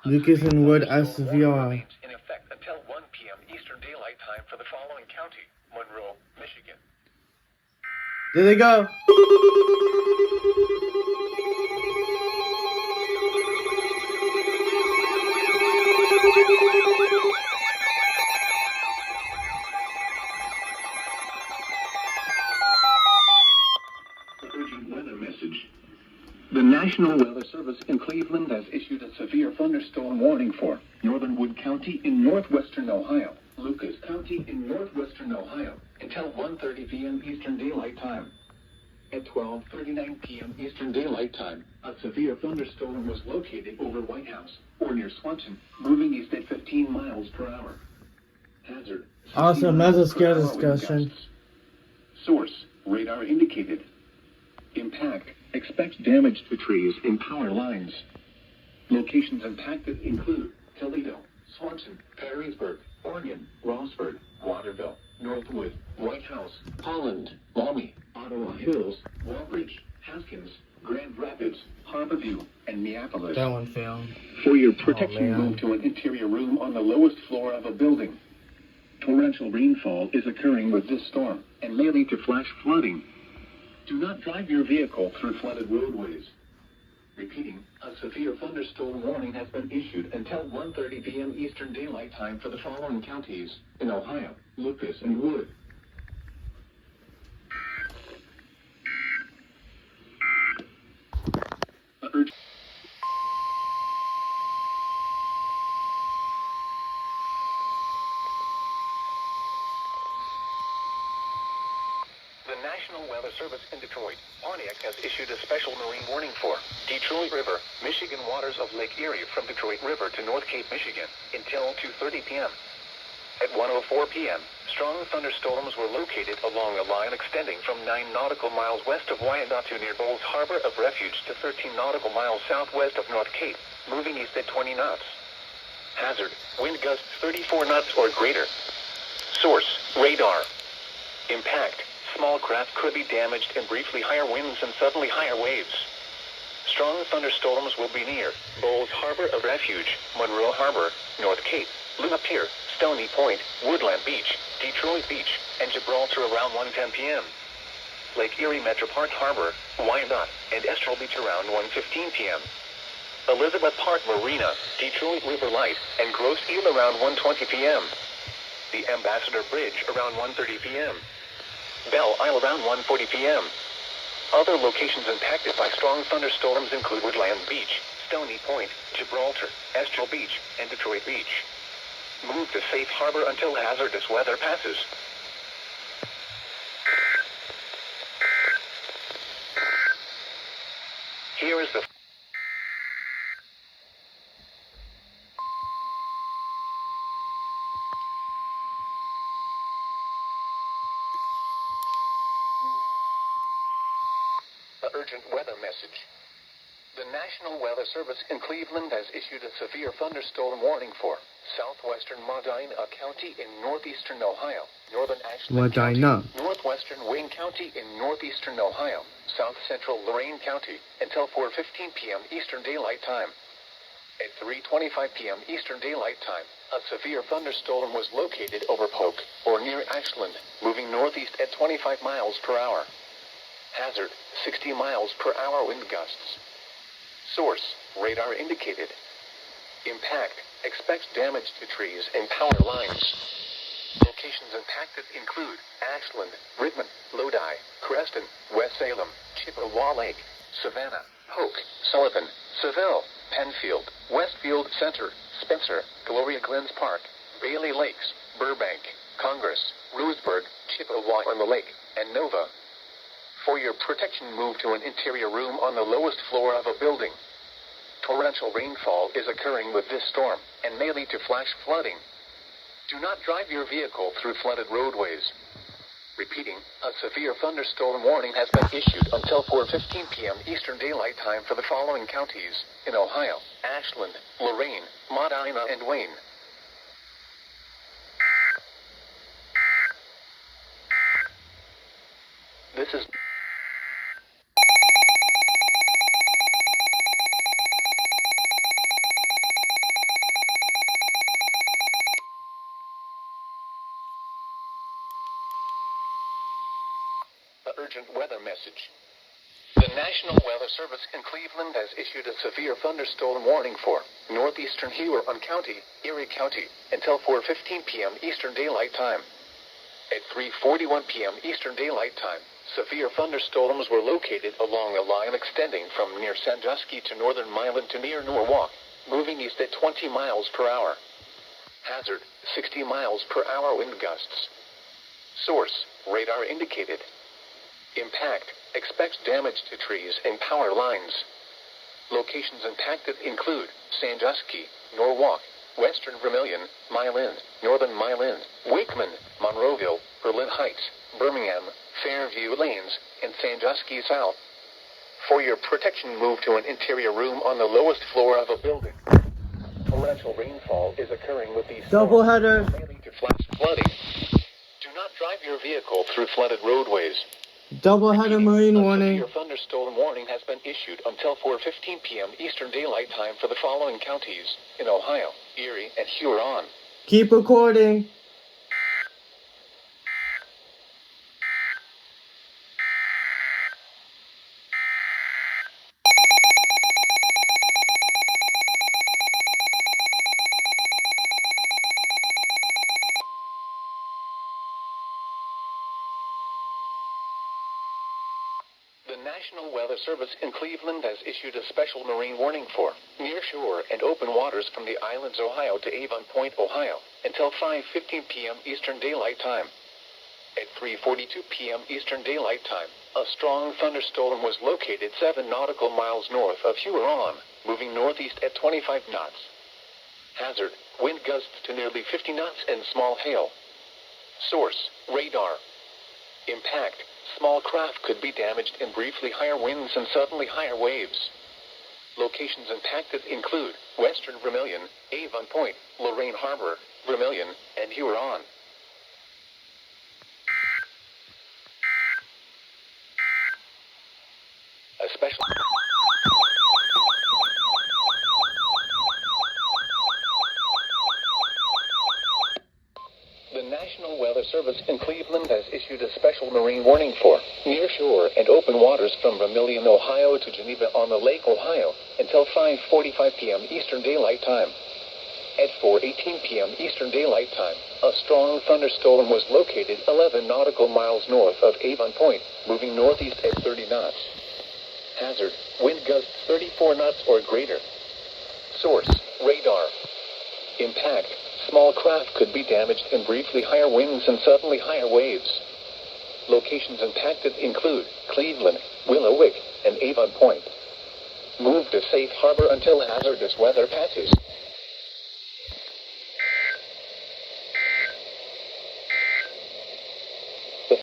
Lucas and Wood SVR. In effect until 1 p.m. Eastern Daylight Time for the following county: Monroe, Michigan. There they go. Urgent weather message. The National Weather Service in Cleveland has issued a severe thunderstorm warning for northern Wood County in northwestern Ohio, Lucas County in northwestern Ohio, until 1:30 p.m. Eastern Daylight Time. At 12:39 p.m. Eastern Daylight Time, a severe thunderstorm was located over White House, or near Swanson, moving east at 15 miles per hour. Hazard. Awesome, that's a scare discussion. Source, radar indicated. Impact, expect damage to trees and power lines. Locations impacted include Toledo, Swanson, Perrysburg, Oregon, Rossford, Waterville, Northwood, White House, Holland, Maumee, Ottawa Hills, Walbridge, Haskins, Grand Rapids, Harborview, and Minneapolis. That one failed. For your protection, man. move to an interior room on the lowest floor of a building. Torrential rainfall is occurring with this storm and may lead to flash flooding. Do not drive your vehicle through flooded roadways. Repeating, a severe thunderstorm warning has been issued until 1:30 p.m. Eastern Daylight Time for the following counties in Ohio, Lucas, and Wood. The National Weather Service in Detroit, Pontiac, has issued a special marine warning for Detroit River, Michigan waters of Lake Erie from Detroit River to North Cape, Michigan, until 2:30 p.m. At 1:04 p.m., strong thunderstorms were located along a line extending from 9 nautical miles west of Wyandotte near Bowles Harbor of Refuge to 13 nautical miles southwest of North Cape, moving east at 20 knots. Hazard, wind gusts 34 knots or greater. Source, radar. Impact, small craft could be damaged in briefly higher winds and suddenly higher waves. Strong thunderstorms will be near Bowles Harbor of Refuge, Monroe Harbor, North Cape, Luna Pier, Stony Point, Woodland Beach, Detroit Beach, and Gibraltar around 1:10 p.m. Lake Erie Metro Park Harbor, Wyandotte, and Estrel Beach around 1:15 p.m. Elizabeth Park Marina, Detroit River Light, and Grosse Ile around 1:20 p.m. The Ambassador Bridge around 1:30 p.m. Belle Isle around 1:40 p.m. Other locations impacted by strong thunderstorms include Woodland Beach, Stony Point, Gibraltar, Estrel Beach, and Detroit Beach. Move to safe harbor until hazardous weather passes. Here is the urgent weather message. The National Weather Service in Cleveland has issued a severe thunderstorm warning for southwestern Medina County in northeastern Ohio, northern Ashland County, northwestern Wayne County in northeastern Ohio, south central Lorain County, until 4:15 p.m. Eastern Daylight Time. At 3:25 p.m. Eastern Daylight Time, a severe thunderstorm was located over Polk, or near Ashland, moving northeast at 25 miles per hour. Hazard, 60 miles per hour wind gusts. Source, radar indicated. Impact, expects damage to trees and power lines. Locations impacted include Ashland, Rittman, Lodi, Creston, West Salem, Chippewa Lake, Savannah, Polk, Sullivan, Seville, Penfield, Westfield Center, Spencer, Gloria Glens Park, Bailey Lakes, Burbank, Congress, Roseburg, Chippewa on the Lake, and Nova. For your protection, move to an interior room on the lowest floor of a building. Torrential rainfall is occurring with this storm and may lead to flash flooding. Do not drive your vehicle through flooded roadways. Repeating, a severe thunderstorm warning has been issued until 4:15 p.m. Eastern Daylight Time for the following counties in Ohio: Ashland, Lorain, Medina, and Wayne. This is urgent weather message. The National Weather Service in Cleveland has issued a severe thunderstorm warning for northeastern Huron County, Erie County, until 4:15 p.m. Eastern Daylight Time. At 3:41 p.m. Eastern Daylight Time, severe thunderstorms were located along a line extending from near Sandusky to northern Milan to near Norwalk, moving east at 20 miles per hour. Hazard, 60 miles per hour wind gusts. Source, radar indicated. Impact, expects damage to trees and power lines. Locations impacted include Sandusky, Norwalk, Western Vermilion, Milan, Northern Milan, Wakeman, Monroeville, Berlin Heights, Birmingham, Fairview Lanes, and Sandusky South. For your protection, move to an interior room on the lowest floor of a building. Torrential rainfall is occurring with these Doubleheader. storms, leading to flash flooding. Do not drive your vehicle through flooded roadways. Doubleheader marine A warning. severe thunderstorm warning has been issued until 4:15 p.m. Eastern Daylight Time for the following counties in Ohio, Erie, and Huron. Keep recording. The National Weather Service in Cleveland has issued a special marine warning for nearshore and open waters from the islands Ohio to Avon Point, Ohio, until 5:15 p.m. Eastern Daylight Time. At 3:42 p.m. Eastern Daylight Time, a strong thunderstorm was located 7 nautical miles north of Huron, moving northeast at 25 knots. Hazard, wind gusts to nearly 50 knots and small hail. Source, radar. Impact, small craft could be damaged in briefly higher winds and suddenly higher waves. Locations impacted include Western Vermilion, Avon Point, Lorraine Harbor, Vermilion, and Huron. A special The National Weather Service in Cleveland has issued a special marine warning for nearshore and open waters from Vermilion, Ohio to Geneva on the Lake Ohio until 5:45 p.m. Eastern Daylight Time. At 4:18 p.m. Eastern Daylight Time, a strong thunderstorm was located 11 nautical miles north of Avon Point, moving northeast at 30 knots. Hazard, wind gusts 34 knots or greater. Source, radar. Impact, small craft could be damaged in briefly higher winds and suddenly higher waves. Locations impacted include Cleveland, Willowick, and Avon Point. Move to safe harbor until hazardous weather passes.